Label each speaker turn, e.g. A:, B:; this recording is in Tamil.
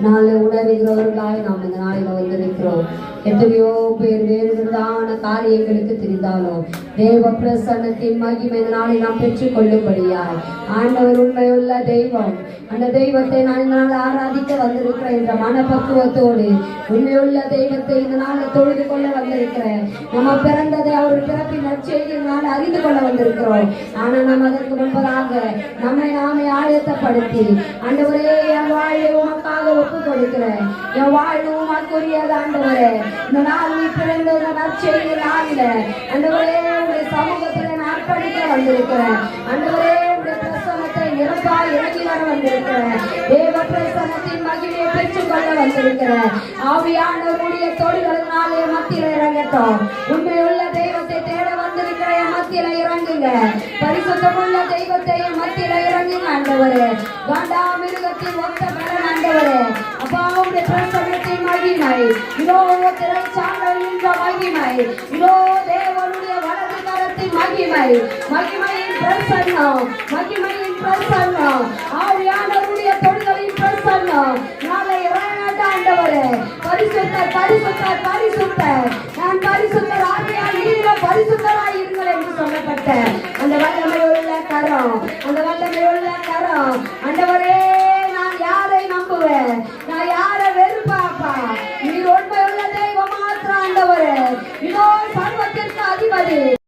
A: நாளை உணர்கிறவர்களாய் நாம் இந்த நாளில் வந்திருக்கிறோம். எத்தனையோ பேர் வேறு விதமான காரியங்களுக்கு தெரிந்தாலும் தேவ பிரசன்னத்தின் மகிமை இந்த நாளில் நாம் பெற்றுக் கொள்ளும்படியாய் ஆண்டவர் உண்மையுள்ள தெய்வம், அந்த தெய்வத்தை நான் இந்த நாள் ஆராதிக்க வந்திருக்கிறேன் என்ற மனப்பக்குவத்தோடு உண்மையுள்ள தெய்வத்தை இந்த நாளில் தொழுது கொள்ள வந்திருக்கிறேன். நம்ம பிறந்ததை அவர் பிறப்பின் நற்செய்தி நாள் அறிந்து கொள்ள வந்திருக்கிறோம். ஆனால் நாம் அதற்கு முன்பதாக நம்மை நாமே ஆயத்தப்படுத்தி ஆண்டவரே என் வாழ்வை உமக்காக ஒப்பு கொடுக்கிறேன், என் வாழ்வு உமக்குரியது ஆண்டவரே. இந்த நாள் நீ பிறந்த நற்செய்தி நாளில் ஆண்டவரே உடைய சமூகத்தில் நான் அர்ப்பணிக்க வந்திருக்கிறேன். ஆண்டவரே உடைய பிரசன்னத்தை நிரப்பாய் இறங்கி வர வந்திருக்கிறேன். தேவ பிரசன்னத்தின் மகிமையை பெற்றுக் கொள்ள வந்திருக்கிறேன். ஆவியானவருடைய தொழில்களினாலே மத்தியில் இறங்கட்டும். உண்மையுள்ள தெய்வத்தை தேட வந்திருக்கிற மத்தியில இறங்குங்க. பரிசுத்தமுள்ள தெய்வத்தை மத்தியில இறங்குங்க ஆண்டவரே. காண்டாமிருகத்தின் ஒத்த பலன் ஆண்டவரே. அப்பாவுடைய பிரசன்னத்தின் மகிமை இதோ திரைச்சாங்கல் என்ற மகிமை, இதோ தேவனுடைய வலது கரத்தின் மகிமை, மகிமையின் பிரசன்னம், மகிமையின் பிரசன்னம், ஆவியானவருடைய தொழில்களின் பிரசன்னம் நாளை ஆண்டவரே. பரிசுத்தர் பரிசுத்தர் பரிசுத்தர், நான் பரிசுத்தர் ஆவியால் நீங்களும் பரிசுத்தராய் இருங்கள் என்று சொல்லப்பட்ட அந்த வல்லமையுள்ள கரம், அந்த வல்லமையுள்ள கரம் ஆண்டவரே. நான் யாரை நம்புவேன், நான் யாரை வெறுப்பாப்பா? நீர் உண்மையுள்ள தெய்வம் மாத்திரம் ஆண்டவரே. இதோ சர்வத்திற்கு அதிபதி.